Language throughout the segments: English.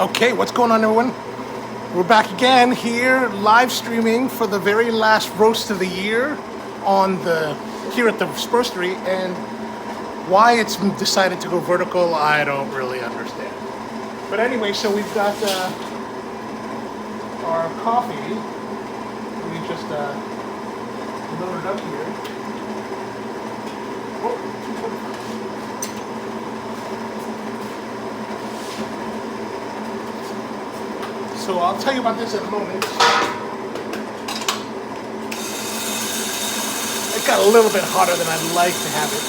Okay, what's going on, everyone? We're back again here, live streaming for the very last roast of the year here at the Sproastery. And why it's decided to go vertical, I don't really understand. But anyway, so we've got our coffee. We just load it up here. Oh, 245. So I'll tell you about this in a moment. It got a little bit hotter than I'd like to have it.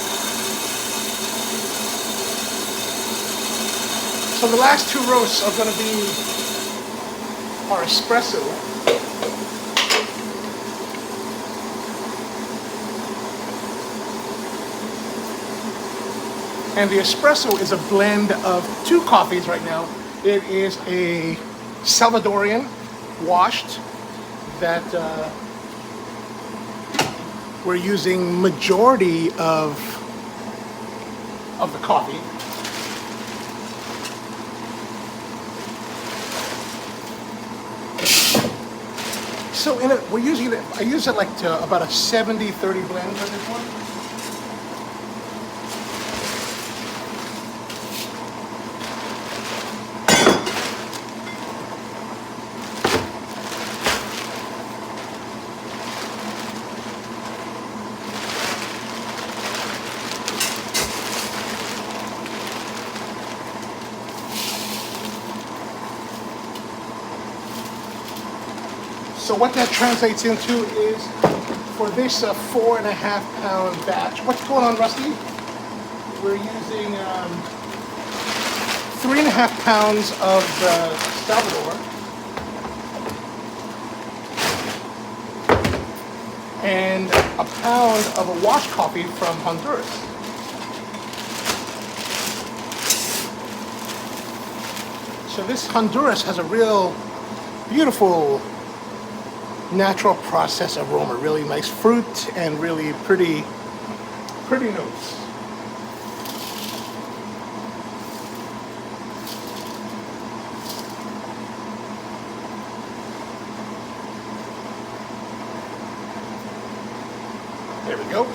So the last two roasts are going to be our espresso. And the espresso is a blend of two coffees right now. It is a Salvadorian washed that we're using majority of the coffee. So in it, we're using it. I use it like to about a 70-30 blend for this one. So what that translates into is, for this 4.5 pound batch, what's going on, Rusty? We're using 3.5 pounds of Salvador and a pound of a wash coffee from Honduras. So this Honduras has a real beautiful natural process aroma, really nice fruit and really pretty notes. There we go.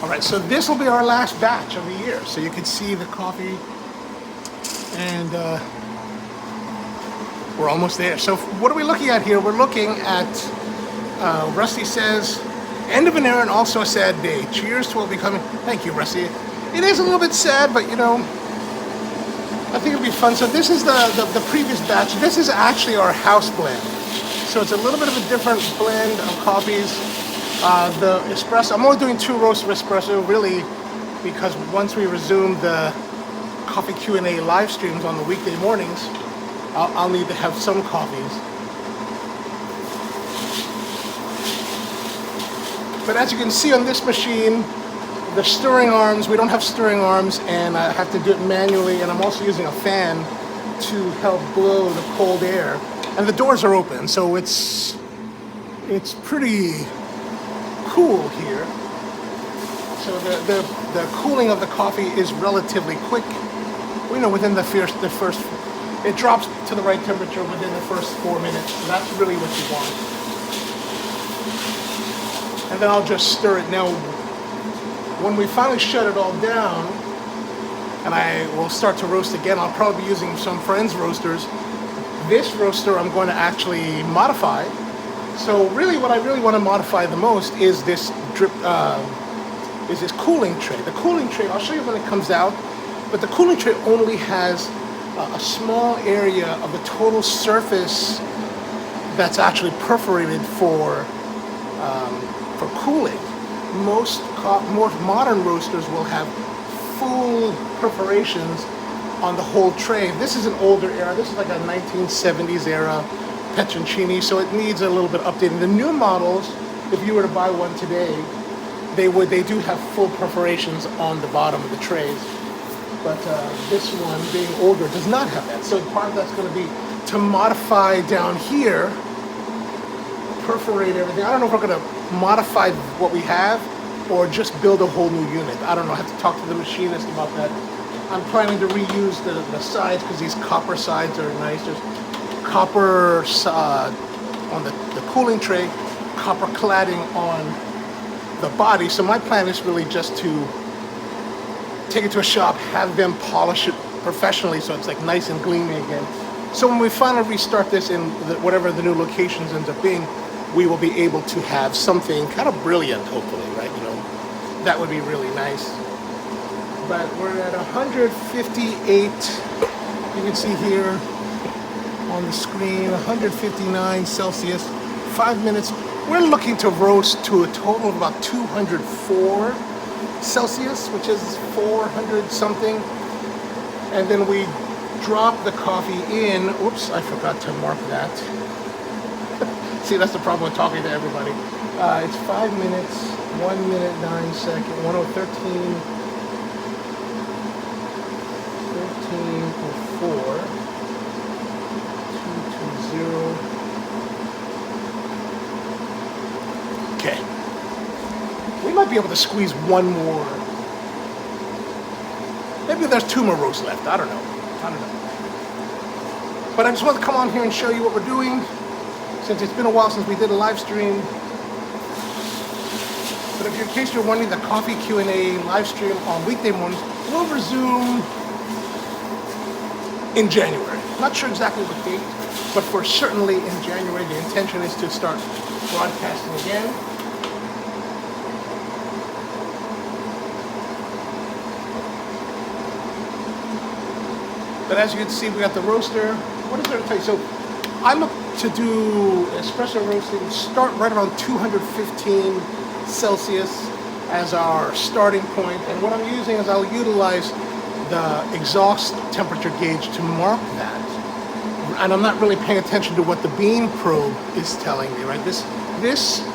Alright, so this will be our last batch of the year. So you can see the coffee, and we're almost there. So what are we looking at here? We're looking at, Rusty says, end of an era and also a sad day. Cheers to what will be coming. Thank you, Rusty. It is a little bit sad, but you know, I think it'll be fun. So this is the previous batch. This is actually our house blend. So it's a little bit of a different blend of coffees. The espresso, I'm only doing 2 roasts of espresso, really, because once we resume the Coffee Q&A live streams on the weekday mornings, I'll need to have some coffees. But as you can see on this machine, the stirring arms, we don't have stirring arms, and I have to do it manually, and I'm also using a fan to help blow the cold air. And the doors are open, so it's pretty cool here. So the cooling of the coffee is relatively quick. You know, within the first, it drops to the right temperature within the first 4 minutes. So that's really what you want. And then I'll just stir it. Now, when we finally shut it all down, and I will start to roast again, I'll probably be using some friends' roasters. This roaster I'm going to actually modify. So really, what I really want to modify the most is this cooling tray. The cooling tray, I'll show you when it comes out, but the cooling tray only has a small area of the total surface that's actually perforated for cooling. Most more modern roasters will have full perforations on the whole tray. This is an older era. This is like a 1970s era Petroncini, so it needs a little bit updating. The new models, if you were to buy one today, they do have full perforations on the bottom of the trays. But this one, being older, does not have that. So part of that's going to be to modify down here perforate everything. I don't know if we're going to modify what we have or just build a whole new unit. I don't know. I have to talk to the machinist about that. I'm planning to reuse the sides because these copper sides are nice. There's copper on the cooling tray, copper cladding on the body. So my plan is really just to take it to a shop, have them polish it professionally so it's like nice and gleaming again. So when we finally restart this in whatever the new locations ends up being, we will be able to have something kind of brilliant, hopefully, right? You know, that would be really nice. But we're at 158, you can see here on the screen, 159 Celsius, 5 minutes. We're looking to roast to a total of about 204 Celsius, which is 400 something. And then we drop the coffee in. Oops, I forgot to mark that. See, that's the problem with talking to everybody. It's 5 minutes, 1 minute, 9 seconds, 13:04. Okay. We might be able to squeeze one more. Maybe there's 2 more rows left. I don't know. But I just want to come on here and show you what we're doing, since it's been a while since we did a live stream. But in case you're wondering, the Coffee Q&A live stream on weekday mornings will resume in January. Not sure exactly what date, but for certainly in January. The intention is to start broadcasting again. But as you can see, we got the roaster. What is there to tell you? So I look to do espresso roasting, start right around 215 Celsius as our starting point. And what I'm using is I'll utilize the exhaust temperature gauge to mark that. And I'm not really paying attention to what the bean probe is telling me, right? This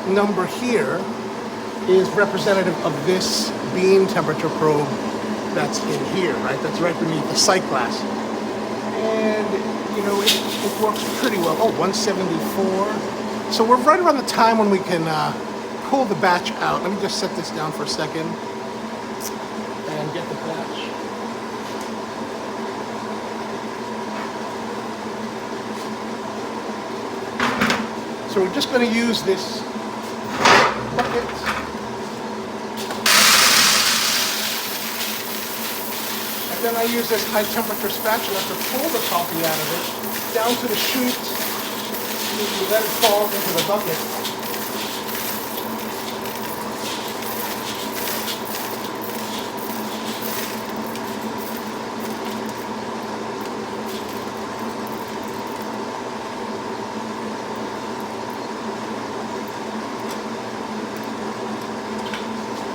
number here is representative of this bean temperature probe that's in here, right? That's right beneath the sight glass. And, you know, it works pretty well. Oh, 174. So we're right around the time when we can pull the batch out. Let me just set this down for a second and get the batch. So we're just going to use this bucket. And then I use this high temperature spatula to pull the coffee out of it down to the chute. You let it fall into the bucket.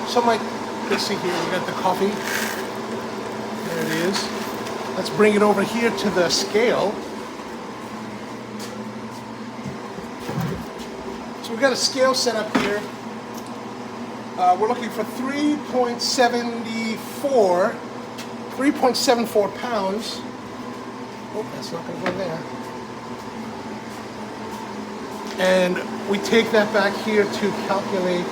So let's see here, we got the coffee. There it is. Let's bring it over here to the scale. So we've got a scale set up here. We're looking for 3.74 pounds. Oh, that's not gonna go there. And we take that back here to calculate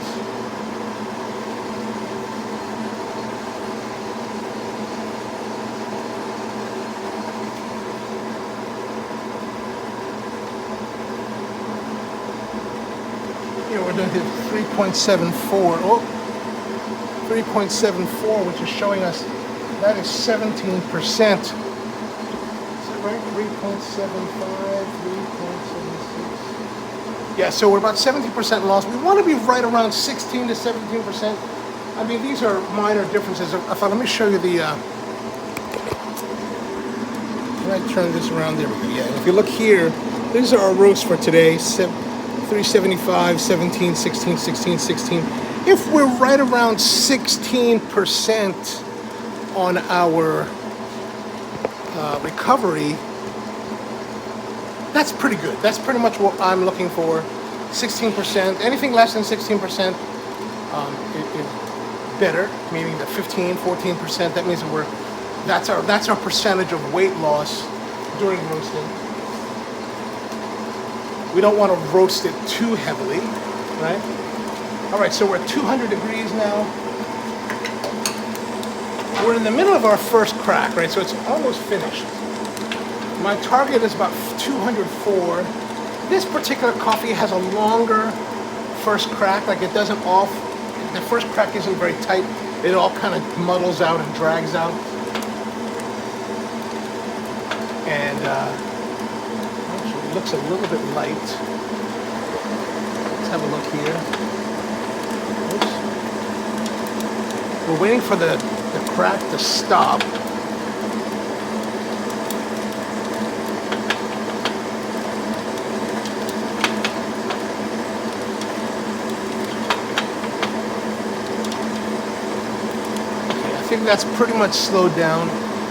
we're going to hit 3.74. Oh, 3.74, which is showing us that is 17%. Is that right? 3.75, 3.76. Yeah, so we're about 17% loss. We want to be right around 16 to 17%. I mean, these are minor differences. Let me show you the. Can I turn this around? There we go. Yeah, and if you look here, these are our roasts for today. 375, 17, 16, 16, 16. If we're right around 16% on our recovery, that's pretty good. That's pretty much what I'm looking for. 16%. Anything less than 16% is better, meaning the 15, 14%. That means that that's our percentage of weight loss during roasting. We don't want to roast it too heavily, right? All right, so we're at 200 degrees now. We're in the middle of our first crack, right? So it's almost finished. My target is about 204. This particular coffee has a longer first crack, like it doesn't all, the first crack isn't very tight. It all kind of muddles out and drags out. And actually it looks a little bit light. Let's have a look here. Oops. We're waiting for the crack to stop. Okay, I think that's pretty much slowed down.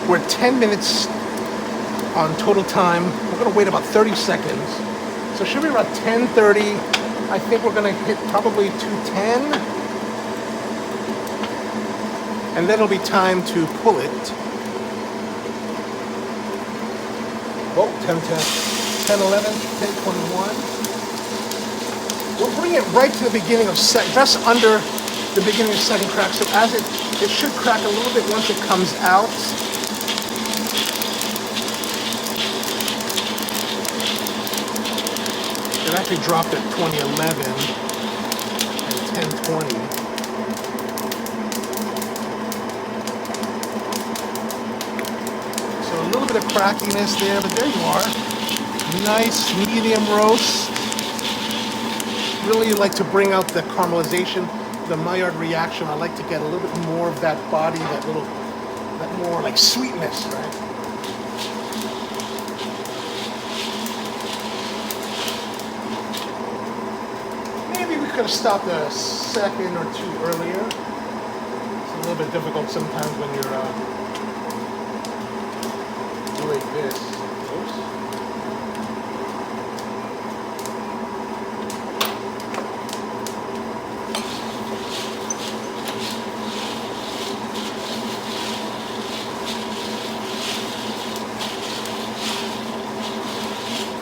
We're at 10 minutes on total time. We're going to wait about 30 seconds. So should be around 10:30. I think we're going to hit probably 210. And then it'll be time to pull it. Oh, 10, 11, 10, 21. We'll bring it right to the beginning of just under the beginning of second crack. So as it should crack a little bit once it comes out. It actually dropped at 2011 and 10:20. So a little bit of crackiness there, but there you are. Nice medium roast. Really like to bring out the caramelization, the Maillard reaction. I like to get a little bit more of that body, that more like sweetness, right? Could have stopped a second or two earlier. It's a little bit difficult sometimes when you're doing this. Oops.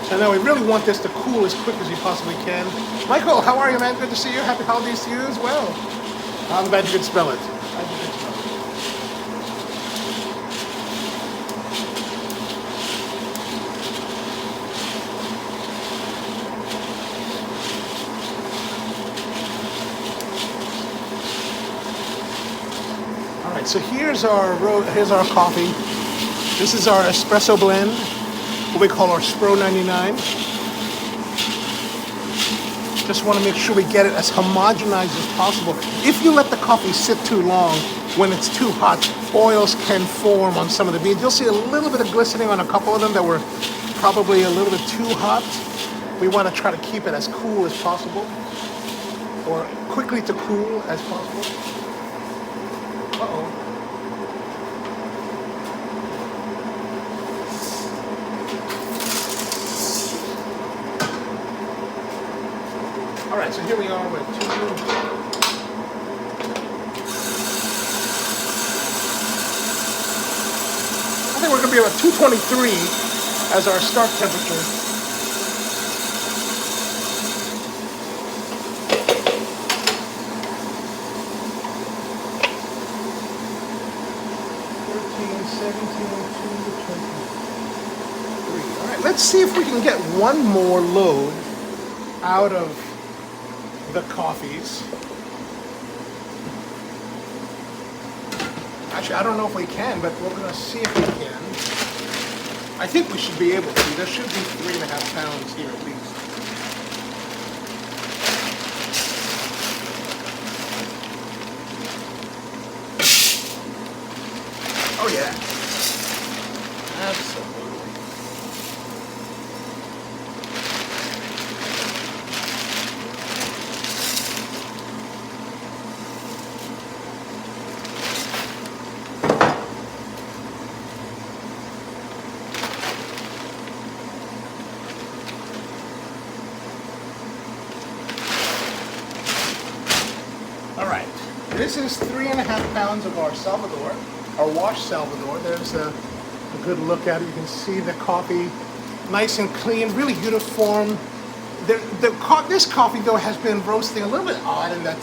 So now we really want this to cool as quick as you possibly can. Michael, how are you, man? Good to see you. Happy holidays to you as well. I'm glad you could spell it. All right, so here's our coffee. This is our espresso blend, what we call our Spro 99. Just want to make sure we get it as homogenized as possible. If you let the coffee sit too long, when it's too hot, oils can form on some of the beans. You'll see a little bit of glistening on a couple of them that were probably a little bit too hot. We want to try to keep it as cool as possible, or quickly to cool as possible. Uh-oh. All right, so here we are with I think we're going to be about 223 as our start temperature. All right, let's see if we can get one more load out of the coffees. Actually, I don't know if we can, but we're going to see if we can. I think we should be able to. There should be 3.5 pounds here at least. Oh yeah. Absolutely. This is 3.5 pounds of our Salvador, our washed Salvador. There's a good look at it. You can see the coffee nice and clean, really uniform This coffee though has been roasting a little bit odd in that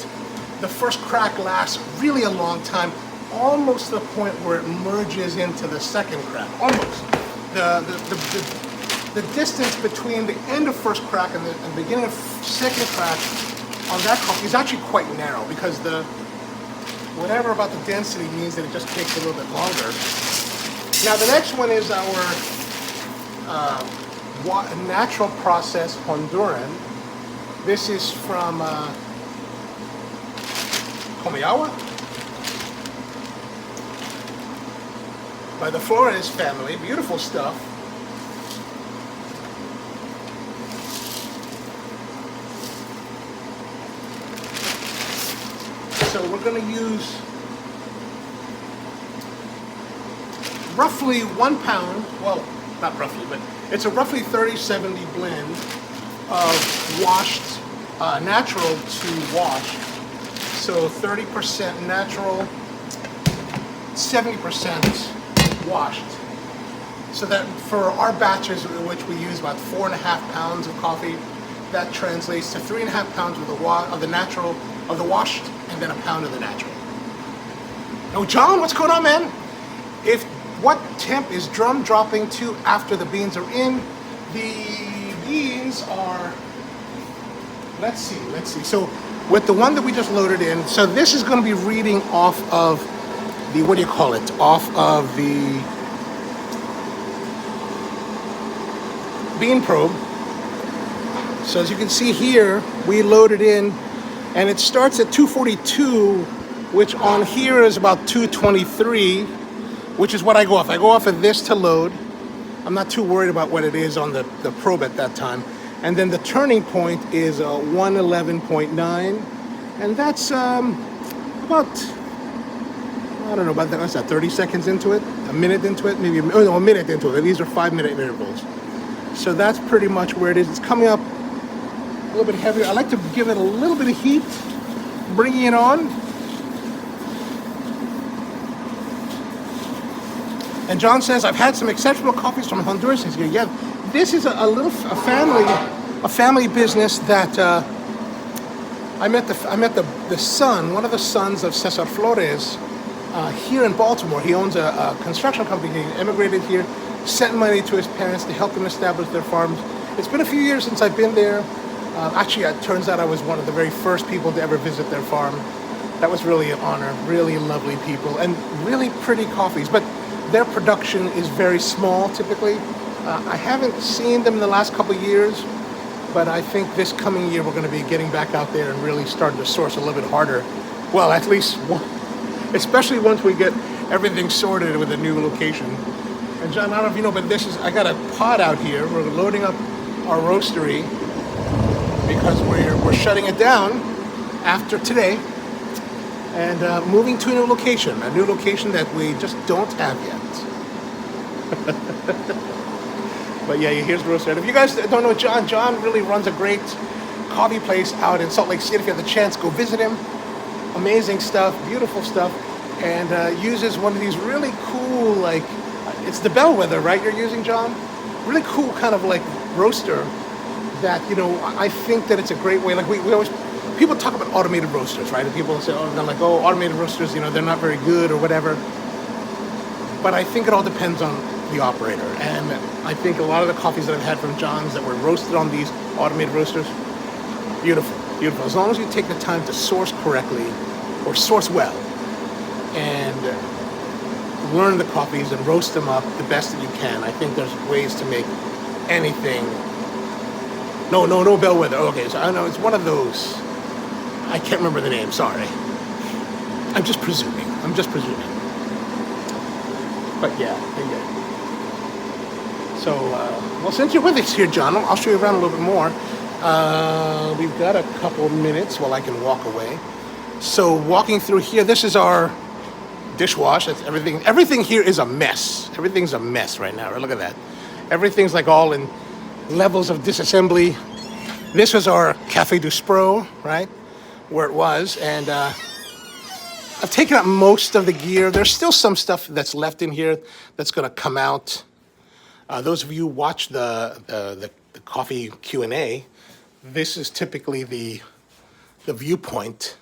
the first crack lasts really a long time, almost to the point where it merges into the second crack. Almost. The distance between the end of first crack and the beginning of second crack on that coffee is actually quite narrow, because whatever about the density means that it just takes a little bit longer. Now the next one is our natural process Honduran. This is from Comayagua by the Flores family. Beautiful stuff. So we're going to use roughly 1 pound, well, not roughly, but it's a roughly 30-70 blend of washed, natural to washed. So 30% natural, 70% washed. So that for our batches, which we use about 4.5 pounds of coffee, that translates to 3.5 pounds of the natural, of the washed, and then 1 pound of the natural. Oh, John, what's going on, man? What temp is drum dropping to after the beans are in? The beans are, let's see. So with the one that we just loaded in, so this is going to be reading off of the, what do you call it? Off of the bean probe. So as you can see here, we loaded in, and it starts at 242, which on here is about 223, which is what I go off. I go off of this to load. I'm not too worried about what it is on the probe at that time. And then the turning point is 111.9, and that's about, I don't know, about that, what's that, 30 seconds into it? A minute into it? Maybe, oh no, a minute into it. These are 5-minute intervals. So that's pretty much where it is. It's coming up a little bit heavier. I like to give it a little bit of heat, bringing it on. And John says, I've had some exceptional coffees from Honduras. He's going, yeah, this is a family business that I met the son, one of the sons of Cesar Flores, here in Baltimore. He owns a construction company. He immigrated here, sent money to his parents to help them establish their farms. It's been a few years since I've been there. Actually, it turns out I was one of the very first people to ever visit their farm. That was really an honor. Really lovely people and really pretty coffees. But their production is very small, typically. I haven't seen them in the last couple of years, but I think this coming year we're going to be getting back out there and really starting to source a little bit harder. Well, at least one, especially once we get everything sorted with a new location. And John, I don't know if you know, but I got a pod out here. We're loading up our roastery because we're shutting it down after today and moving to a new location that we just don't have yet. But yeah, here's the roaster. If you guys don't know John really runs a great coffee place out in Salt Lake City. If you have the chance, go visit him. Amazing stuff, beautiful stuff, and uses one of these really cool, like, it's the Bellwether, right, you're using, John? Really cool kind of like roaster that, you know, I think that it's a great way. Like we always, people talk about automated roasters, right? And people say, oh, they're like, oh, automated roasters, you know, they're not very good or whatever. But I think it all depends on the operator. And I think a lot of the coffees that I've had from John's that were roasted on these automated roasters, beautiful, beautiful. As long as you take the time to source correctly or source well and learn the coffees and roast them up the best that you can. I think there's ways to make anything. No Bellwether. Okay, so I know it's one of those. I can't remember the name, sorry. I'm just presuming. But yeah. So, well, since you're with us here, John, I'll show you around a little bit more. We've got a couple minutes while I can walk away. So walking through here, this is our dishwash. That's everything. Everything here is a mess. Everything's a mess right now. Right? Look at that. Everything's like all in levels of disassembly. This was our Cafe du Spro, right? Where it was. And I've taken out most of the gear. There's still some stuff that's left in here that's going to come out. Those of you who watch the Coffee Q&A, this is typically the viewpoint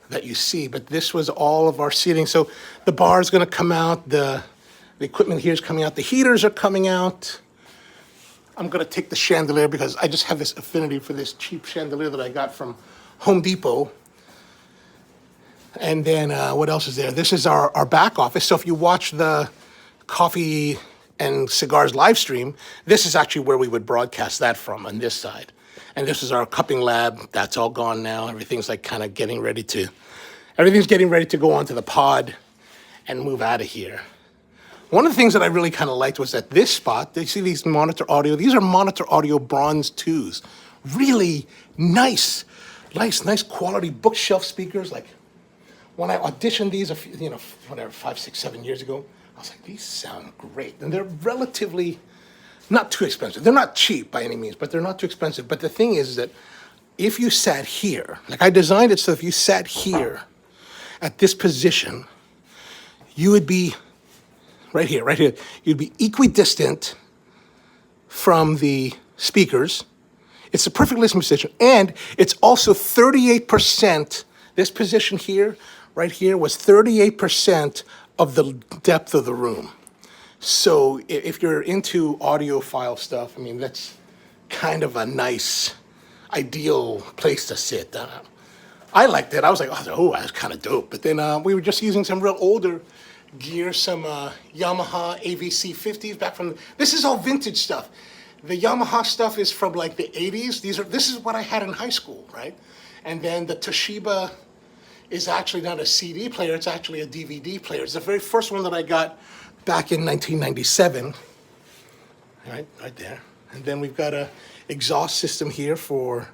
that you see, but this was all of our seating. So the bar is going to come out, the equipment here is coming out, the heaters are coming out. I'm going to take the chandelier because I just have this affinity for this cheap chandelier that I got from Home Depot. And then what else is there? This is our back office. So if you watch the Coffee and Cigars live stream, this is actually where we would broadcast that from on this side. And this is our cupping lab. That's all gone now. Everything's like kind of getting ready to go onto the pod and move out of here. One of the things that I really kind of liked was that this spot, you see these monitor audio, these are monitor audio bronze 2s. Really nice quality bookshelf speakers. Like when I auditioned these, 5, 6, 7 years ago, I was like, these sound great. And they're relatively not too expensive. They're not cheap by any means, but they're not too expensive. But the thing is that if you sat here, like I designed it so if you sat here at this position, you would be right here, you'd be equidistant from the speakers. It's a perfect listening position. And it's also 38%, this position here, right here, was 38% of the depth of the room. So if you're into audiophile stuff, I mean, that's kind of a nice, ideal place to sit. I liked it. I was like, oh, that's kind of dope. But then we were just using some real older gear, some Yamaha AVC 50s back from, this is all vintage stuff. The Yamaha stuff is from like the 80s. This is what I had in high school, right? And then the Toshiba is actually not a CD player, it's actually a DVD player. It's the very first one that I got back in 1997, right there. And then we've got a exhaust system here for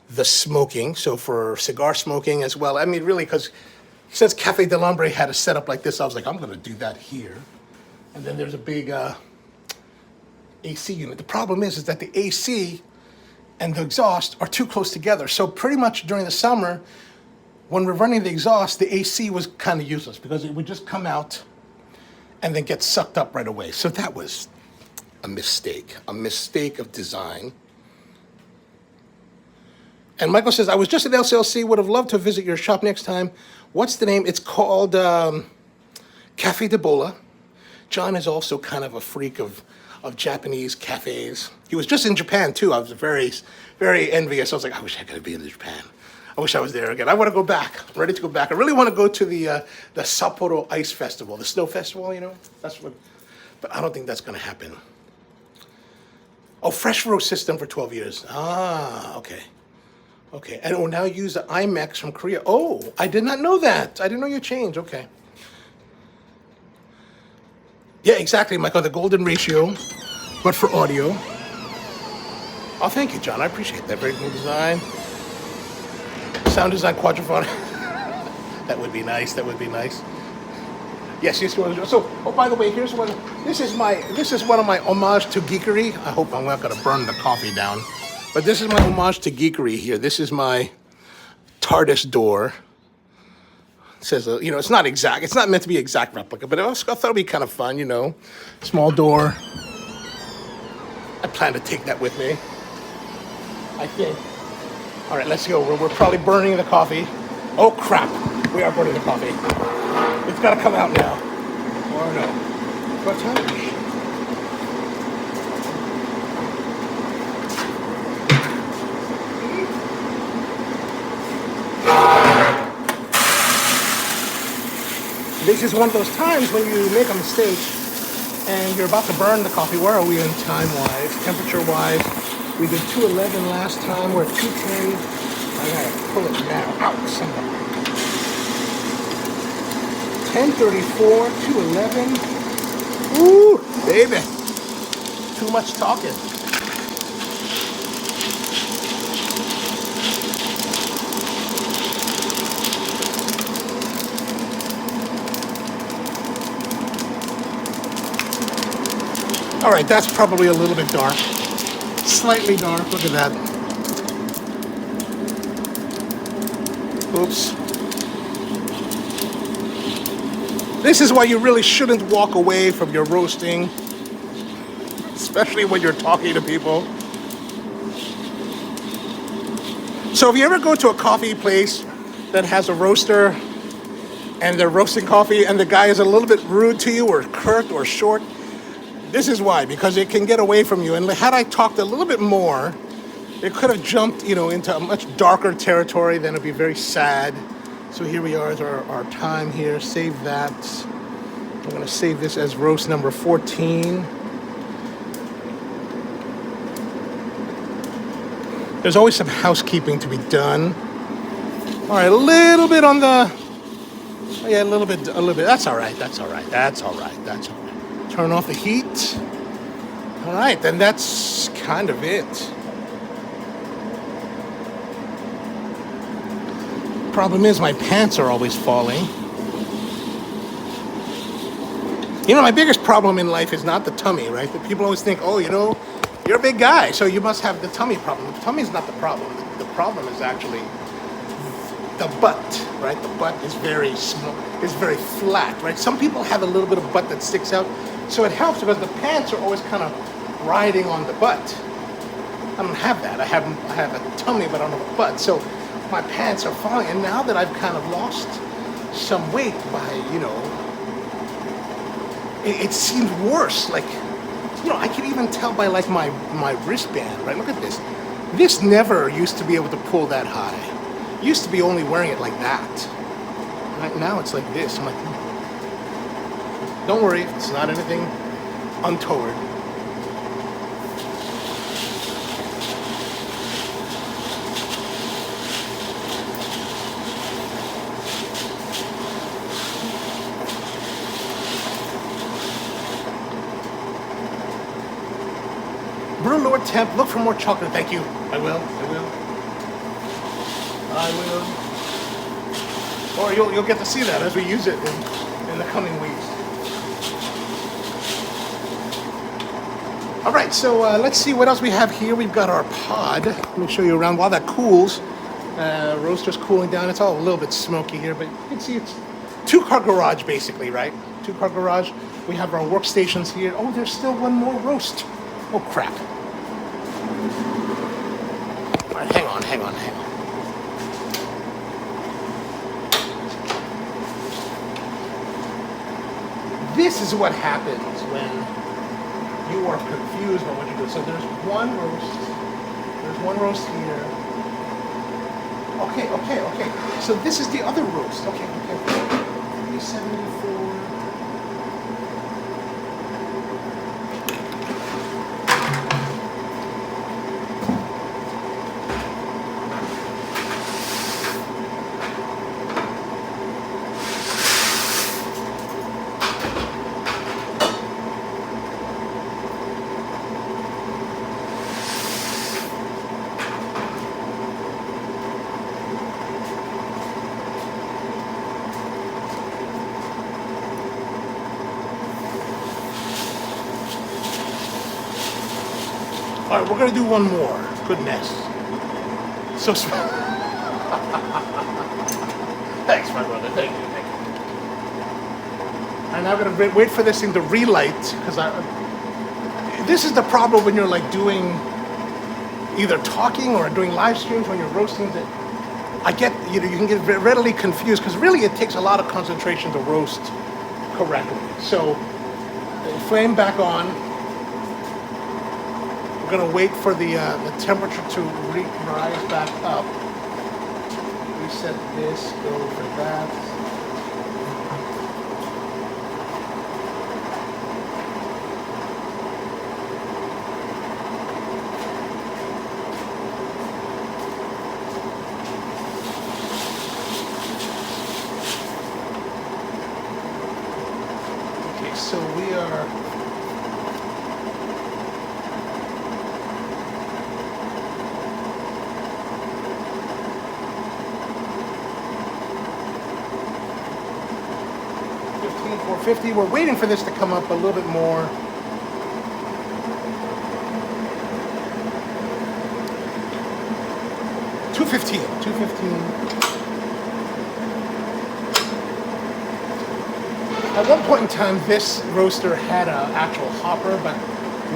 the smoking, so for cigar smoking as well. I mean, really, because since Cafe del Hombre had a setup like this, I was like, I'm gonna do that here. And then there's a big AC unit. The problem is that the AC and the exhaust are too close together. So pretty much during the summer, when we're running the exhaust, the AC was kind of useless because it would just come out and then get sucked up right away. So that was a mistake of design. And Michael says, I was just at LCLC, would have loved to visit your shop next time. What's the name? It's called Cafe de Bola. John is also kind of a freak of Japanese cafes. He was just in Japan too. I was very, very envious. I was like, I wish I could be in Japan. I wish I was there again. I want to go back. I'm ready to go back. I really want to go to the Sapporo Ice Festival, the snow festival, That's what, but I don't think that's going to happen. Oh, fresh roast system for 12 years. Ah, okay. Okay, and we'll now use the IMAX from Korea. Oh, I did not know that. I didn't know you changed. Okay. Yeah, exactly, Michael. The golden ratio, but for audio. Oh, thank you, John. I appreciate that. Very cool design. Sound design quadraphonic. That would be nice. That would be nice. Yes. So, oh, by the way, here's one. This is one of my homage to geekery. I hope I'm not going to burn the coffee down. But this is my homage to geekery here. This is my TARDIS door. It says, it's not exact. It's not meant to be exact replica, but I thought it would be kind of fun, Small door. I plan to take that with me, I think. All right, let's go. We're probably burning the coffee. Oh, crap. We are burning the coffee. It's got to come out now. Or no. What time? This is one of those times when you make a mistake and you're about to burn the coffee. Where are we in time-wise, temperature-wise? We did 211 last time. We're at 210. I gotta pull it now. Out, somewhere. 10:34, 211. Ooh, baby. Too much talking. All right, that's probably a little bit dark. Slightly dark, look at that. Oops. This is why you really shouldn't walk away from your roasting, especially when you're talking to people. So if you ever go to a coffee place that has a roaster and they're roasting coffee and the guy is a little bit rude to you or curt or short, this is why, because it can get away from you. And had I talked a little bit more, it could have jumped, into a much darker territory. Then it'd be very sad. So here we are, is our time here. Save that. I'm going to save this as roast number 14. There's always some housekeeping to be done. All right, a little bit on the... Oh yeah, a little bit. That's all right. Turn off the heat. All right, then that's kind of it. Problem is, my pants are always falling. My biggest problem in life is not the tummy, right? People always think, oh, you're a big guy, so you must have the tummy problem. The tummy is not the problem. The problem is actually the butt, right? The butt is very small, is very flat, right? Some people have a little bit of butt that sticks out, so it helps because the pants are always kind of riding on the butt. I don't have that. I have a tummy, but I don't have a butt. So my pants are falling, and now that I've kind of lost some weight by, it seems worse. Like, I can even tell by like my wristband, right? Look at this. This never used to be able to pull that high. Used to be only wearing it like that. Right now it's like this. I'm like, don't worry, it's not anything untoward. Brew lower temp, look for more chocolate. Thank you. I will. Or you'll get to see that as we use it in the coming weeks. All right, so let's see what else we have here. We've got our pod. Let me show you around while that cools. Roaster's cooling down. It's all a little bit smoky here, but you can see it's two-car garage basically, right? Two-car garage. We have our workstations here. Oh, there's still one more roast. Oh, crap. All right, hang on. This is what happens when you are confused on what you do. So there's one roast. There's one roast here. Okay. So this is the other roast. Okay. 374. All right, we're gonna do one more. Goodness. So thanks, my brother. Thank you. And I'm gonna wait for this thing to relight because this is the problem when you're like doing either talking or doing live streams when you're roasting. I get you can get readily confused because really it takes a lot of concentration to roast correctly. So flame back on. We're going to wait for the temperature to rise back up. Reset this, go for that. Okay, so we are... $450. We're waiting for this to come up a little bit more. $215. At one point in time, this roaster had an actual hopper, but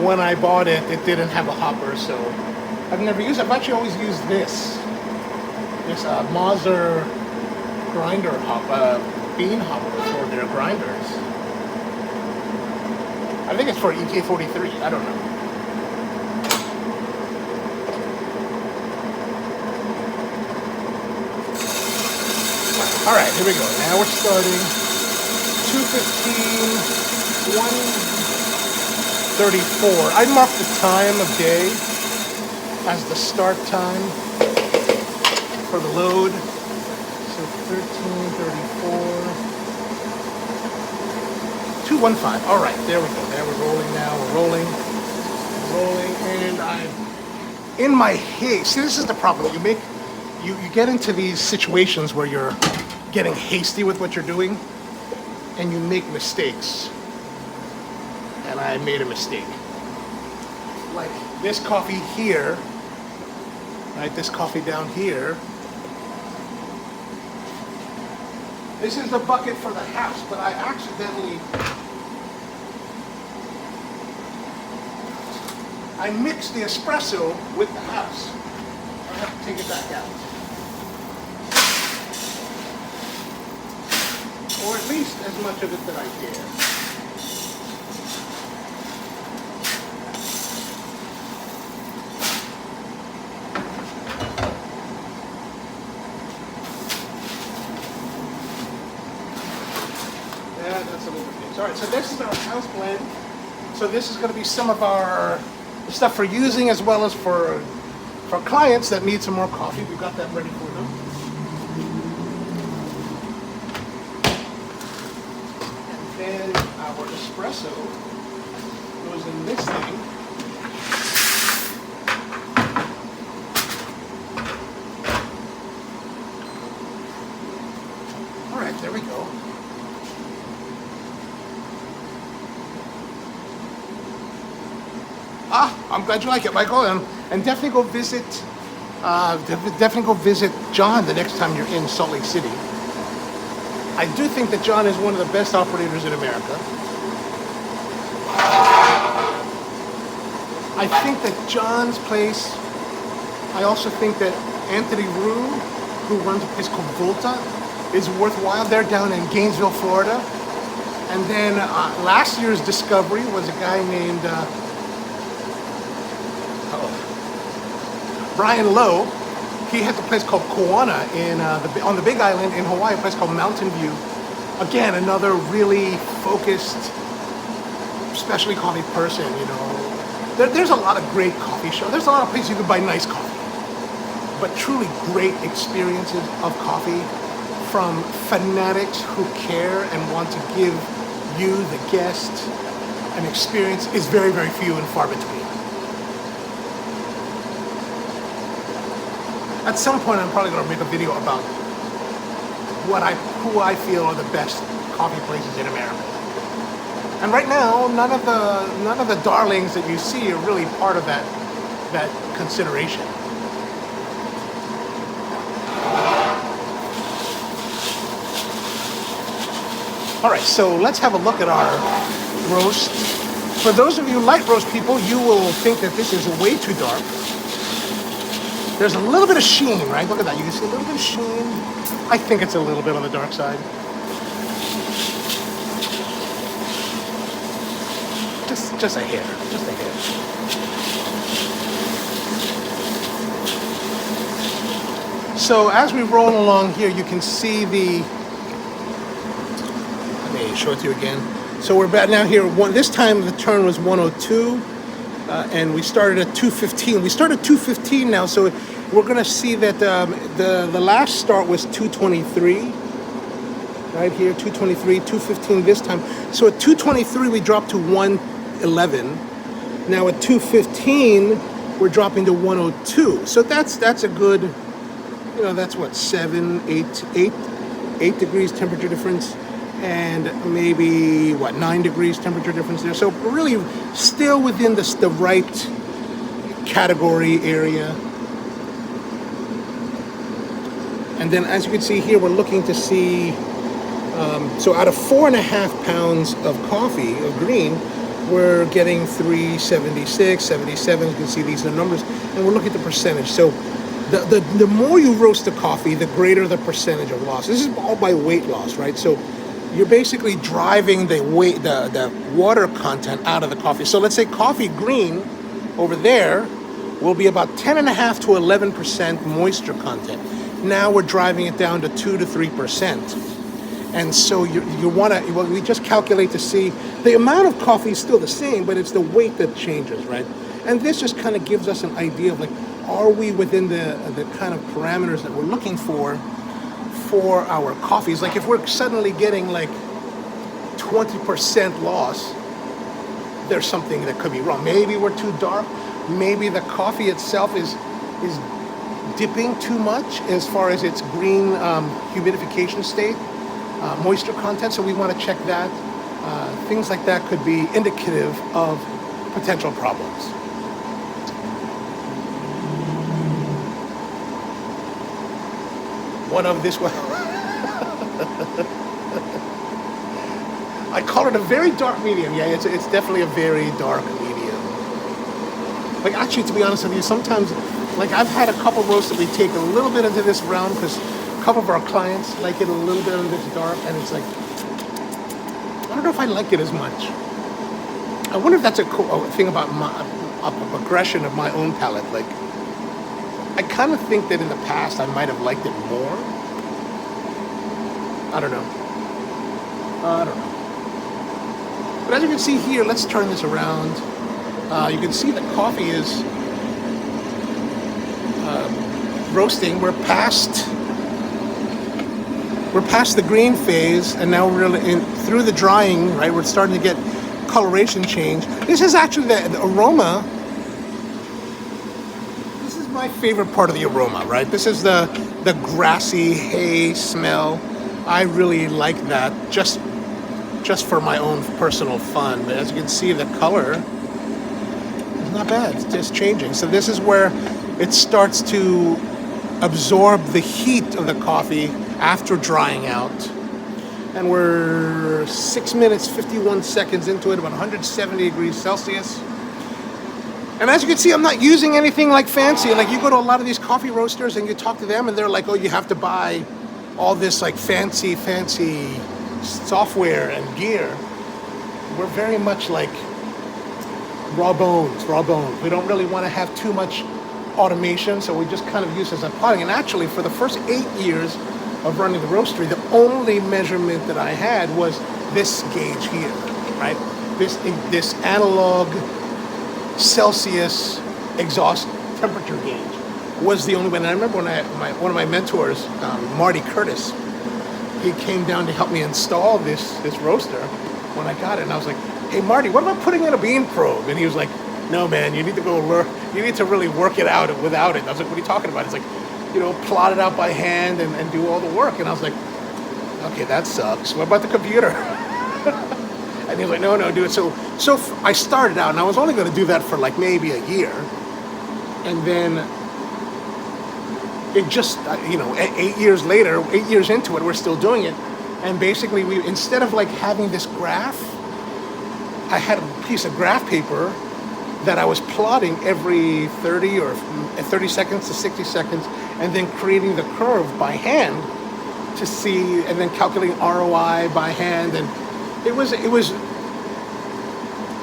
when I bought it, it didn't have a hopper, so I've never used it. I've actually always used this this Moser grinder bean hopper for their grinders. I think it's for EK43. I don't know. All right, here we go. Now we're starting 2:15, 1:34. I marked the time of day as the start time for the load. So 13:34, 2:15. All right, there we go. Now we're rolling. Now we're rolling, and I'm in my haste. See, this is the problem. You get into these situations where you're getting hasty with what you're doing, and you make mistakes. And I made a mistake. Like this coffee here, right? This coffee down here. This is the bucket for the house, but I accidentally mixed the espresso with the house. I have to take it back out. Or at least as much of it that I dare. Yeah, that's a little bit. All right, so this is our house blend. So this is going to be some of our stuff for using as well as for clients that need some more coffee. We've got that ready for them. Then our espresso goes in this thing. All right, there we go. I'm glad you like it, Michael, and definitely go visit. Definitely go visit John the next time you're in Salt Lake City. I do think that John is one of the best operators in America. I think that John's place, I also think that Anthony Rue, who runs a place called Volta, is worthwhile. They're down in Gainesville, Florida. And then last year's discovery was a guy named Brian Lowe. He has a place called Kauana on the Big Island in Hawaii, a place called Mountain View. Again, another really focused, specialty coffee person, you know. There's a lot of great coffee shops. There's a lot of places you can buy nice coffee. But truly great experiences of coffee from fanatics who care and want to give you, the guest, an experience is very, very few and far between. At some point, I'm probably going to make a video about who I feel are the best coffee places in America. And right now, none of the darlings that you see are really part of that consideration. All right, so let's have a look at our roast. For those of you light roast people, you will think that this is way too dark. There's a little bit of sheen, right? Look at that. You can see a little bit of sheen. I think it's a little bit on the dark side. Just a hair. Just a hair. So as we roll along here, you can see the... Let me show it to you again. So we're back now here. This time the turn was 102. And we started at 2:15. We started at 2:15 now, so we're going to see that the last start was 2:23. Right here, 2:23, 2:15 this time. So at 2:23 we dropped to 1:11. Now at 2:15 we're dropping to 102. So that's a good, you know, that's what, 8 degrees temperature difference. And maybe, 9 degrees temperature difference there. So really still within the right category area. And then as you can see here, we're looking to see, so out of 4.5 pounds of coffee, of green, we're getting 376, 77. You can see these are the numbers. And we're looking at the percentage. So the more you roast the coffee, the greater the percentage of loss. This is all by weight loss, right? So you're basically driving the water content out of the coffee. So let's say coffee green over there will be about 10.5 to 11% moisture content. Now we're driving it down to 2 to 3%. And so you want to, well, we just calculate to see the amount of coffee is still the same, but it's the weight that changes, right? And this just kind of gives us an idea of like, are we within the kind of parameters that we're looking for our coffees? Like if we're suddenly getting like 20% loss, there's something that could be wrong. Maybe we're too dark. Maybe the coffee itself is dipping too much as far as its green humidification state, moisture content. So we want to check that. Things like that could be indicative of potential problems. One of this one. I call it a very dark medium. Yeah, it's definitely a very dark medium. Like actually, to be honest with you, sometimes, like I've had a couple roasts that we take a little bit into this realm because a couple of our clients like it a little bit of this dark, and it's like, I don't know if I like it as much. I wonder if that's a cool thing about a progression of my own palate. Like, I kind of think that in the past I might have liked it more. I don't know. But as you can see here, let's turn this around. You can see the coffee is roasting. We're past the green phase, and now we're really through the drying, right? We're starting to get coloration change. This is actually the aroma. This is my favorite part of the aroma, right? This is the grassy hay smell. I really like that, just for my own personal fun. But as you can see, the color is not bad. It's just changing. So this is where it starts to absorb the heat of the coffee after drying out. And we're 6 minutes, 51 seconds into it, about 170 degrees Celsius. And as you can see, I'm not using anything like fancy. Like you go to a lot of these coffee roasters and you talk to them and they're like, oh, you have to buy all this like fancy software and gear. We're very much like raw bones. We don't really want to have too much automation, so we just kind of use this as plotting. And actually, for the first 8 years of running the roastery, the only measurement that I had was this gauge here, right? This analog Celsius exhaust temperature gauge was the only one. And I remember when one of my mentors, Marty Curtis, he came down to help me install this roaster when I got it. And I was like, hey, Marty, what about putting in a bean probe? And he was like, no, man, you need to go learn. You need to really work it out without it. And I was like, what are you talking about? It's like, plot it out by hand and do all the work. And I was like, okay, that sucks. What about the computer? And he was like, no, do it. So I started out, and I was only going to do that for like maybe a year. And then it just, 8 years later, 8 years into it, we're still doing it. And basically, instead of like having this graph, I had a piece of graph paper that I was plotting every 30 seconds to 60 seconds, and then creating the curve by hand to see, and then calculating ROI by hand. And it was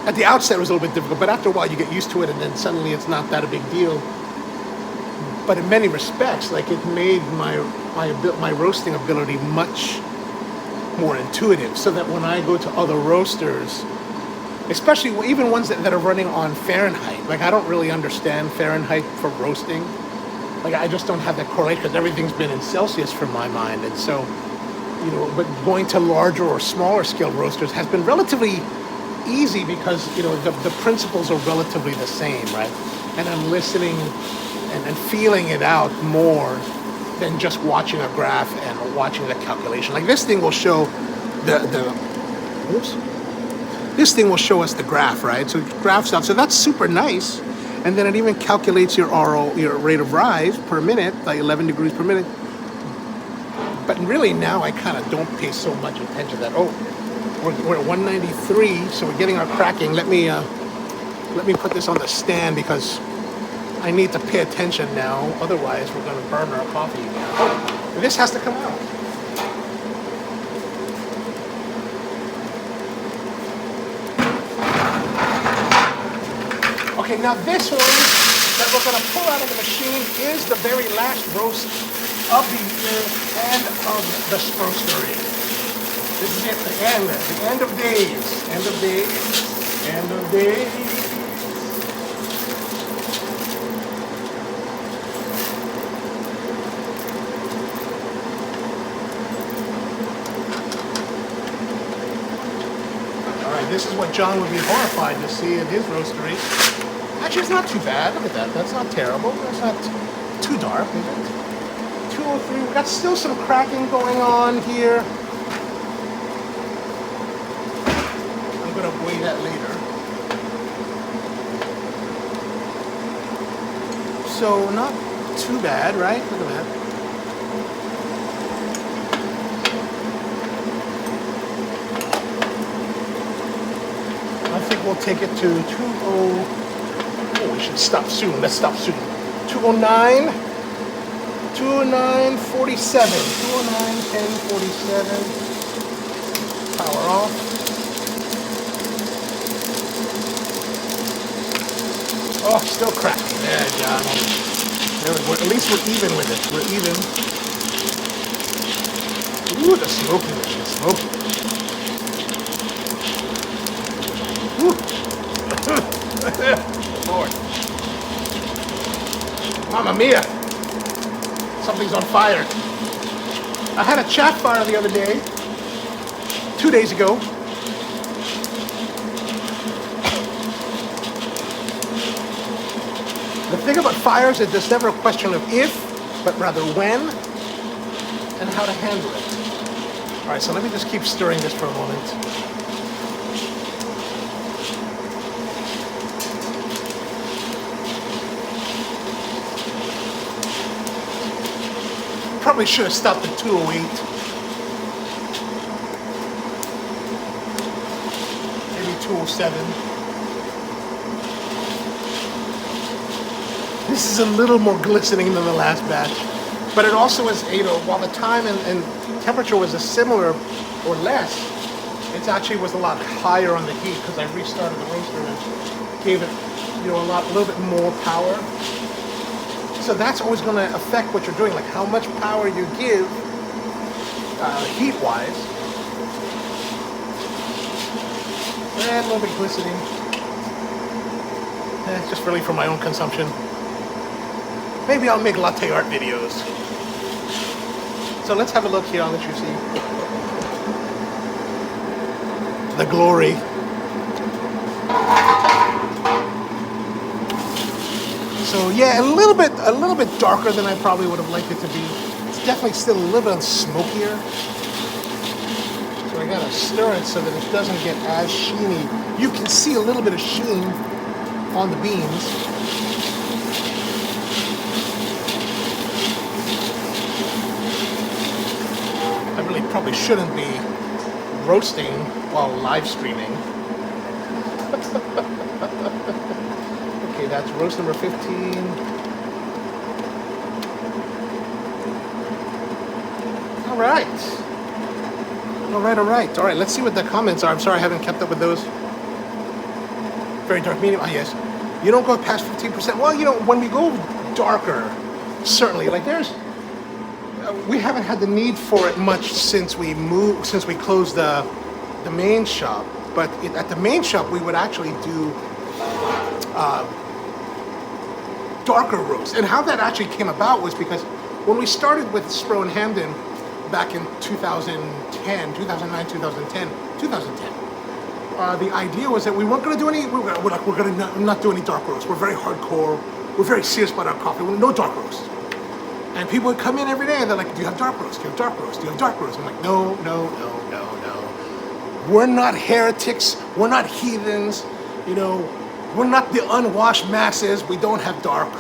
at the outset it was a little bit difficult, but after a while you get used to it, and then suddenly it's not that a big deal. But in many respects, like it made my roasting ability much more intuitive, so that when I go to other roasters, especially even ones that are running on Fahrenheit, like I don't really understand Fahrenheit for roasting. Like I just don't have that correlation because everything's been in Celsius for my mind. And so, but going to larger or smaller scale roasters has been relatively easy because, the principles are relatively the same, right? And I'm listening and feeling it out more than just watching a graph and watching the calculation. Like this thing will show this thing will show us the graph, right? So it graphs out. So that's super nice. And then it even calculates your rate of rise per minute, like 11 degrees per minute. But really now I kind of don't pay so much attention to that. Oh, we're at 193, so we're getting our cracking. Let me put this on the stand because I need to pay attention now, otherwise we're going to burn our coffee. Oh, this has to come out. Okay, now this one that we're going to pull out of the machine is the very last roast of the year and of the Sproastery. This is it, the end of days, end of days, end of days. This is what John would be horrified to see in his roastery. Actually, it's not too bad. Look at that. That's not terrible. That's not too dark, is it? 203. We got still some cracking going on here. I'm going to weigh that later. So, not too bad, right? Look at that. I think we'll take it to 20. Oh, we should stop soon. Let's stop soon. 209, 209, 47. 209, 10, 47. Power off. Oh, still cracking. There, John. At least we're even with it. We're even. Ooh, the smokiness. The smokiness. Lord. Mamma mia. Something's on fire. I had a chat fire the other day. 2 days ago. The thing about fires is there's never a question of if, but rather when and how to handle it. All right, so let me just keep stirring this for a moment. Probably should have stopped at 208. Maybe 207. This is a little more glistening than the last batch, but it also is, while the time and temperature was similar or less, it actually was a lot higher on the heat because I restarted the roaster and gave it, a little bit more power. So that's always going to affect what you're doing, like how much power you give heat-wise. And a little bit glistening. It's just really for my own consumption. Maybe I'll make latte art videos. So let's have a look here. I'll let you see. The glory. So yeah, a little bit darker than I probably would have liked it to be. It's definitely still a little bit smokier. So I gotta stir it so that it doesn't get as sheeny. You can see a little bit of sheen on the beans. I really probably shouldn't be roasting while live streaming. Okay, that's roast number 15. All right. All right, let's see what the comments are. I'm sorry I haven't kept up with those. Very dark medium. Ah, yes. You don't go past 15%. Well, when we go darker, certainly, like we haven't had the need for it much since we closed the main shop. But at the main shop, we would actually do darker roast. And how that actually came about was because when we started with Spro in Hamden back in 2010, the idea was that we weren't going to do any, we're going to not do any dark roast. We're very hardcore. We're very serious about our coffee. No dark roast. And people would come in every day and they're like, do you have dark roast? Do you have dark roast? Do you have dark roast? I'm like, no. We're not heretics. We're not heathens. We're not the unwashed masses. We don't have dark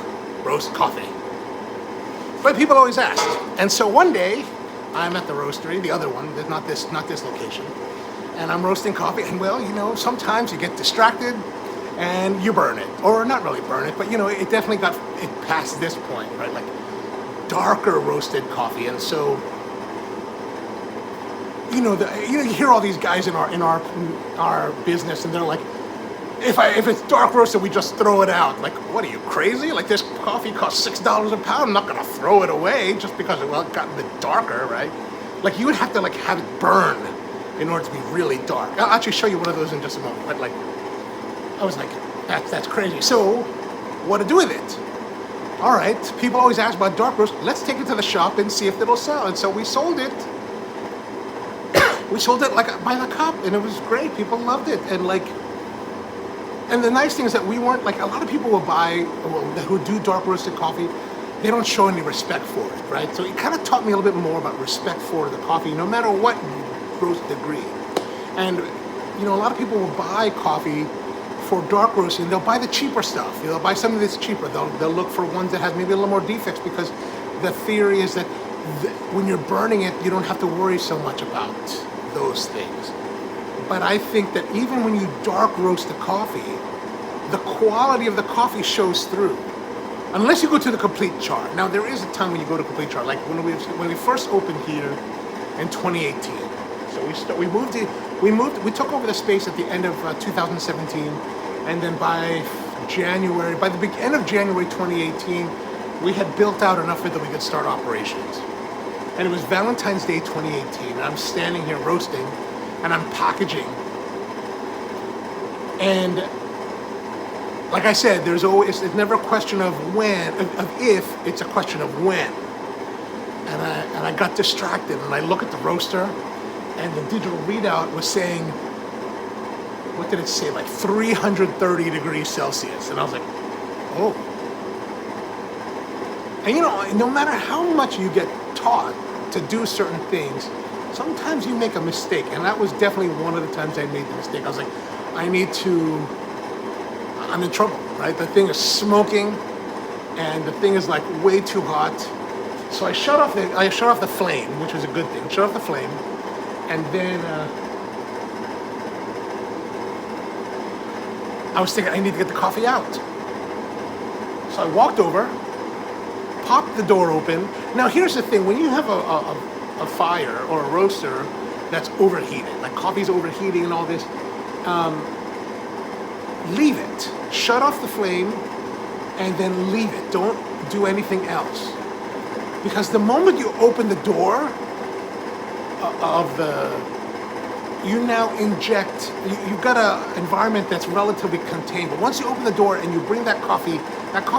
roast coffee. But people always ask. And so one day, I'm at the roastery, the other one, not this location, and I'm roasting coffee. And sometimes you get distracted and you burn it, or not really burn it, but you know, it definitely got it past this point, right? Like darker roasted coffee, and so you hear all these guys in our business, and they're like, if it's dark roasted, we just throw it out. Like, what are you, crazy? Like, this coffee costs $6 a pound. I'm not gonna throw it away just because it got a bit darker, right? Like, you would have to like have it burn in order to be really dark. I'll actually show you one of those in just a moment. But like, I was like, that's crazy. So, what to do with it? All right, people always ask about dark roast. Let's take it to the shop and see if it'll sell. And so we sold it. We sold it like by the cup, and it was great. People loved it, and the nice thing is that we weren't like, a lot of people will buy, who do dark roasted coffee, they don't show any respect for it, right? So it kind of taught me a little bit more about respect for the coffee, no matter what roast degree. And a lot of people will buy coffee for dark roasting. They'll buy the cheaper stuff. They'll buy something that's cheaper. They'll look for ones that have maybe a little more defects, because the theory is that when you're burning it, you don't have to worry so much about those things. But I think that even when you dark roast the coffee, the quality of the coffee shows through, unless you go to the complete char. Now, there is a time when you go to complete char, like when we first opened here in 2018. So we took over the space at the end of 2017, and then by the end of January 2018, we had built out enough of it that we could start operations. And it was Valentine's Day 2018, and I'm standing here roasting, and I'm packaging. And like I said, it's never a question of if, it's a question of when. And I got distracted, and I look at the roaster, and the digital readout was saying, what did it say, like 330 degrees Celsius. And I was like, oh. And no matter how much you get taught to do certain things, sometimes you make a mistake, and that was definitely one of the times I made the mistake. I was like, I'm in trouble, right? The thing is smoking, and the thing is like way too hot. So I shut off the flame, which was a good thing. Shut off the flame, and then I was thinking I need to get the coffee out. So I walked over, popped the door open. Now here's the thing: when you have a fire or a roaster that's overheated, like coffee's overheating and all this, leave it. Shut off the flame and then leave it. Don't do anything else. Because the moment you open the door you now inject, you've got an environment that's relatively contained. But once you open the door and you bring that coffee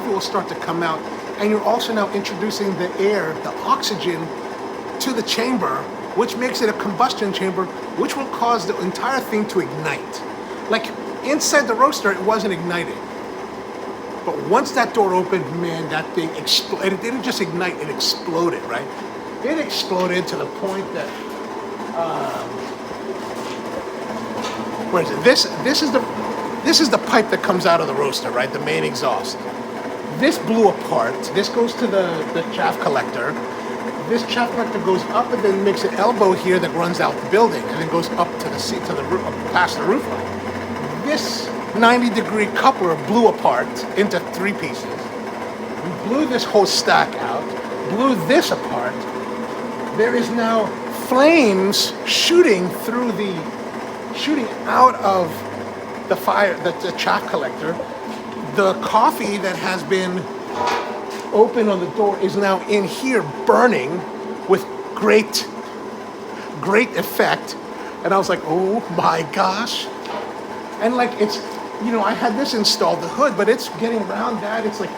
will start to come out. And you're also now introducing the air, the oxygen, to the chamber, which makes it a combustion chamber, which will cause the entire thing to ignite. Like inside the roaster, it wasn't igniting. But once that door opened, man, that thing exploded. It didn't just ignite, it exploded, right? It exploded to the point that, where is it? This is the pipe that comes out of the roaster, right? The main exhaust. This blew apart. This goes to the chaff collector. This chaff collector goes up and then makes an elbow here that runs out the building, and then goes up to the roof, past the roof line. This 90-degree coupler blew apart into 3 pieces. We blew this whole stack out, blew this apart. There is now flames shooting out of the fire, the chaff collector. The coffee that has been open on the door is now in here burning with great effect. And I was like, oh my gosh. And like, it's, I had this installed, the hood, but it's getting around that. It's like,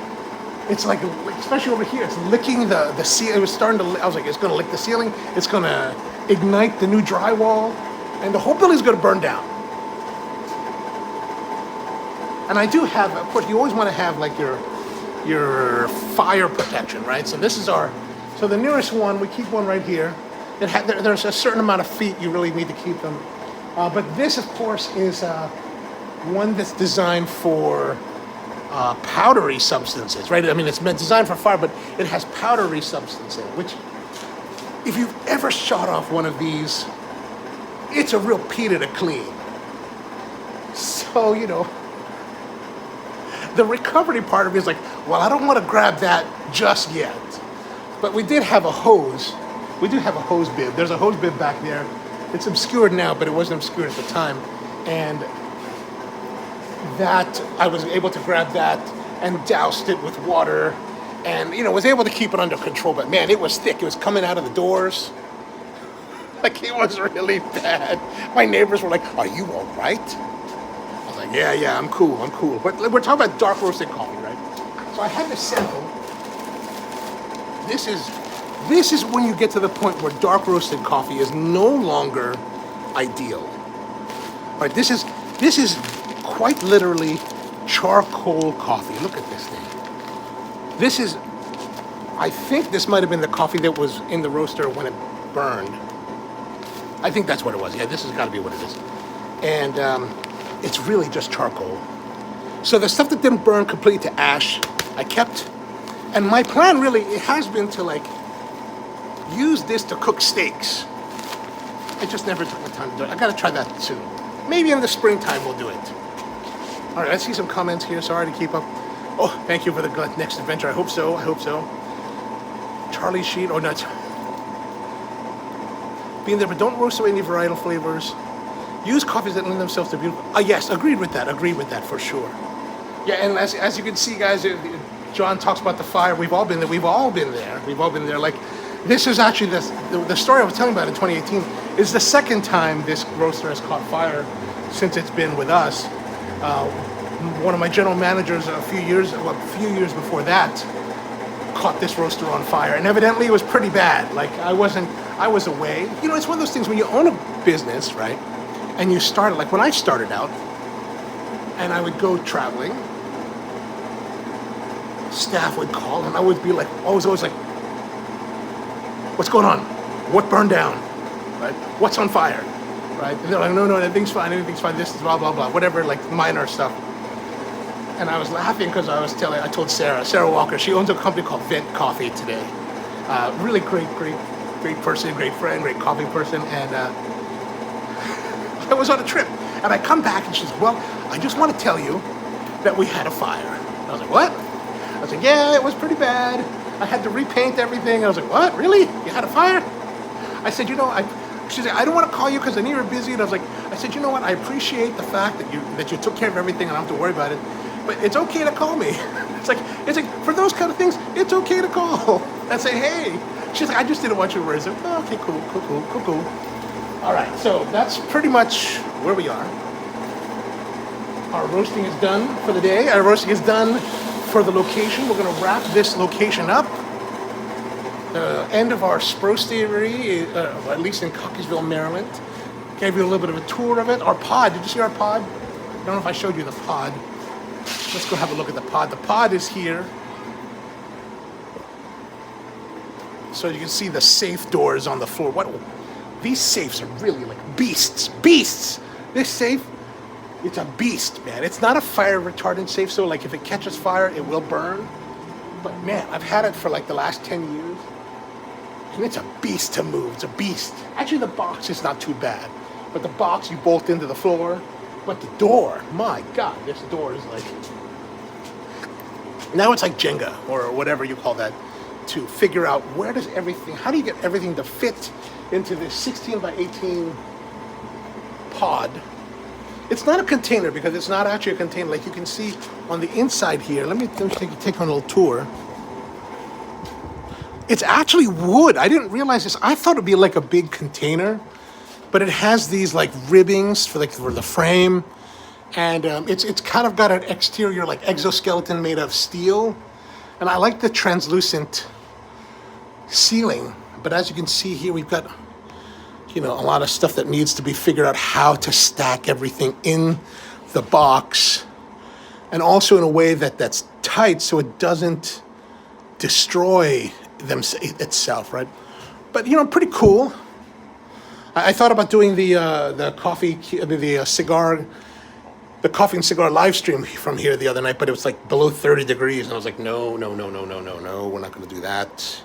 especially over here, it's licking the ceiling. It was starting to, I was like, it's going to lick the ceiling. It's going to ignite the new drywall, and the whole building's going to burn down. And I do have, of course, you always want to have like your fire protection, right? So this is so the nearest one, we keep one right here. There's a certain amount of feet you really need to keep them. But this, of course, is one that's designed for powdery substances, right? I mean, it's designed for fire, but it has powdery substances, which, if you've ever shot off one of these, it's a real pita to clean. So, the recovery part of me is like, well, I don't want to grab that just yet. But we did have a hose. We do have a hose bib. There's a hose bib back there. It's obscured now, but it wasn't obscured at the time. And that, I was able to grab that and doused it with water and, was able to keep it under control. But man, it was thick. It was coming out of the doors. Like, it was really bad. My neighbors were like, are you all right? I was like, yeah, I'm cool. But we're talking about dark roasted coffee, right? So I had this sample. This is when you get to the point where dark roasted coffee is no longer ideal. All right, this is quite literally charcoal coffee. Look at this thing. I think this might have been the coffee that was in the roaster when it burned. I think that's what it was. Yeah, this has got to be what it is. And it's really just charcoal. So the stuff that didn't burn completely to ash, I kept. And my plan really, it has been to use this to cook steaks. I just never took the time to do it. I gotta try that soon. Maybe in the springtime we'll do it. All right, I see some comments here. Sorry to keep up. Oh, thank you for the next adventure. I hope so. Charlie Sheet. Oh, nuts. Being there, but don't roast away any varietal flavors. Use coffees that lend themselves to beautiful. Yes, agreed with that for sure. Yeah, and as you can see, guys, John talks about the fire. We've all been there. Like, this is actually the story I was telling about in 2018 is the second time this roaster has caught fire since it's been with us. One of my general managers a few years before that caught this roaster on fire, and evidently it was pretty bad. Like, I was away. It's one of those things when you own a business, right? And you start, like when I started out, and I would go traveling, staff would call, and I would be like, always like, what's going on? What burned down? Right? What's on fire? Right? And they're like, no, everything's fine, this is blah, blah, blah, whatever, like minor stuff. And I was laughing because I told Sarah Walker, she owns a company called Vent Coffee today. Really great person, great friend, great coffee person. And I was on a trip, and I come back, and she's, well, I just want to tell you that we had a fire. I was like, what? I was like, yeah, it was pretty bad. I had to repaint everything. I was like, what? Really? You had a fire? I said, she said, I don't want to call you because I knew you were busy. And I said, you know what? I appreciate the fact that you took care of everything and I don't have to worry about it. But it's okay to call me. It's like for those kind of things, it's okay to call and say, hey. She's like, I just didn't want you to worry. I said, oh, okay, cool. All right, so that's pretty much where we are. Our roasting is done for the day. Our roasting is done for the location. We're going to wrap this location up. The end of our Sproastery, at least in Cockeysville, Maryland. Gave you a little bit of a tour of it. Our pod, did you see our pod? I don't know if I showed you the pod. Let's go have a look at the pod. The pod is here. So you can see the safe doors on the floor. These safes are really like beasts. This safe, it's a beast, man. It's not a fire retardant safe, so like if it catches fire, it will burn. But man, I've had it for like the last 10 years. And it's a beast to move. It's a beast. Actually, the box is not too bad. But the box, you bolt into the floor. But the door, my God, this door is like... Now it's like Jenga, or whatever you call that, to figure out how do you get everything to fit into this 16 by 18 pod. It's not a container because it's not actually a container. Like you can see on the inside here, let me take on a little tour. It's actually wood. I didn't realize this. I thought it'd be like a big container, but it has these like ribbings for the frame, and it's kind of got an exterior like exoskeleton made of steel, and I like the translucent ceiling. But as you can see here, we've got a lot of stuff that needs to be figured out how to stack everything in the box, and also in a way that's tight so it doesn't destroy itself, right? But pretty cool. I thought about doing the coffee and cigar live stream from here the other night, but it was like below 30 degrees, and I was like, no, we're not going to do that.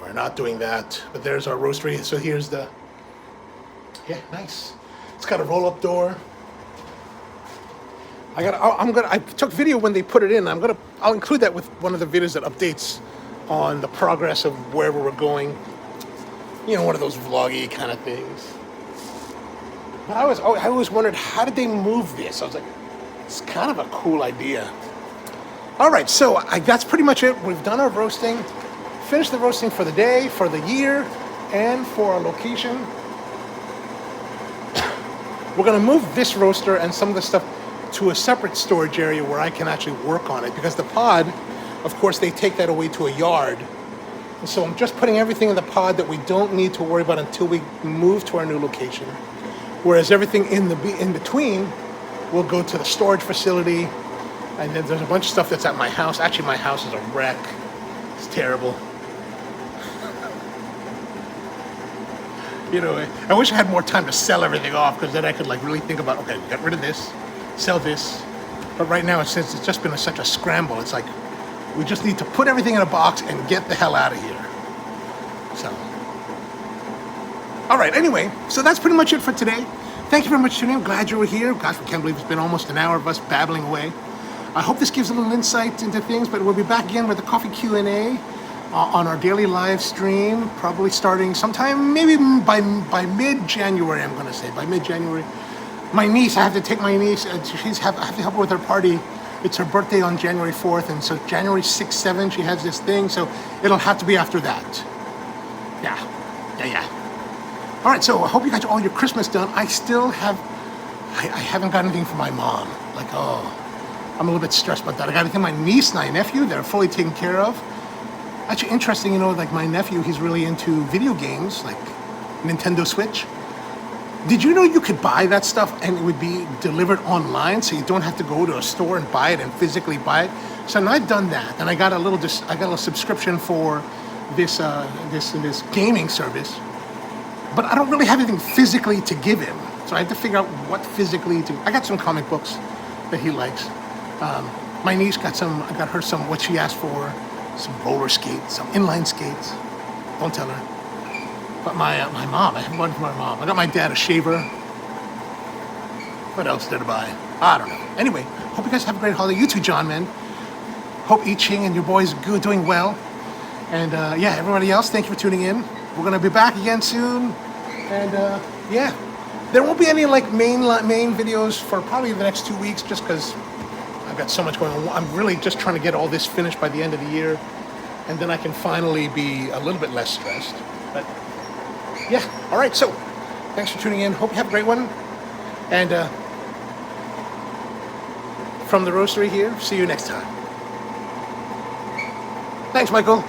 We're not doing that. But there's our roastery. So here's nice. It's got a roll-up door. I took video when they put it in. I'll include that with one of the videos that updates on the progress of wherever we're going. You know, one of those vloggy kind of things. But I always wondered, how did they move this? I was like, it's kind of a cool idea. All right, so that's pretty much it. We've done our roasting, finished the roasting for the day, for the year, and for our location. We're gonna move this roaster and some of the stuff to a separate storage area where I can actually work on it, because the pod, of course, they take that away to a yard. And so I'm just putting everything in the pod that we don't need to worry about until we move to our new location. Whereas everything in between will go to the storage facility. And then there's a bunch of stuff that's at my house. Actually, my house is a wreck. It's terrible. You know, I wish I had more time to sell everything off, because then I could like really think about, okay, get rid of this, sell this. But right now, since it's just been such a scramble, it's like we just need to put everything in a box and get the hell out of here. So, all right, anyway, so that's pretty much it for today. Thank you very much for tuning in. Glad you were here. Gosh, I can't believe it's been almost an hour of us babbling away. I hope this gives a little insight into things, but we'll be back again with the Coffee Q&A on our daily live stream, probably starting sometime, maybe by mid-January, I'm going to say, by mid-January. My niece, I have to take my niece, I have to help her with her party. It's her birthday on January 4th, and so January 6th, 7th, she has this thing, so it'll have to be after that. Yeah. All right, so I hope you got all your Christmas done. I haven't got anything for my mom. Like, oh, I'm a little bit stressed about that. I got anything my niece and my nephew, they're fully taken care of. Actually interesting, you know, like my nephew, he's really into video games, like Nintendo Switch. Did you know you could buy that stuff and it would be delivered online, so you don't have to go to a store and buy it and physically buy it? So now I've done that, and I got a little subscription for this gaming service, but I don't really have anything physically to give him. So I have to figure out what physically to. I got some comic books that he likes. My niece I got her some, what she asked for, some roller skates, some inline skates. Don't tell her. But my mom, I have one for my mom. I got my dad a shaver. What else did I buy? I don't know. Anyway, hope you guys have a great holiday. You too, John, man. Hope I Ching and your boys are good, doing well. And yeah, everybody else, thank you for tuning in. We're gonna be back again soon. And yeah, there won't be any like main videos for probably the next 2 weeks, just because I've got so much going on. I'm really just trying to get all this finished by the end of the year, and then I can finally be a little bit less stressed. But yeah, all right, so thanks for tuning in. Hope you have a great one. And from the roastery here, see you next time. Thanks, Michael.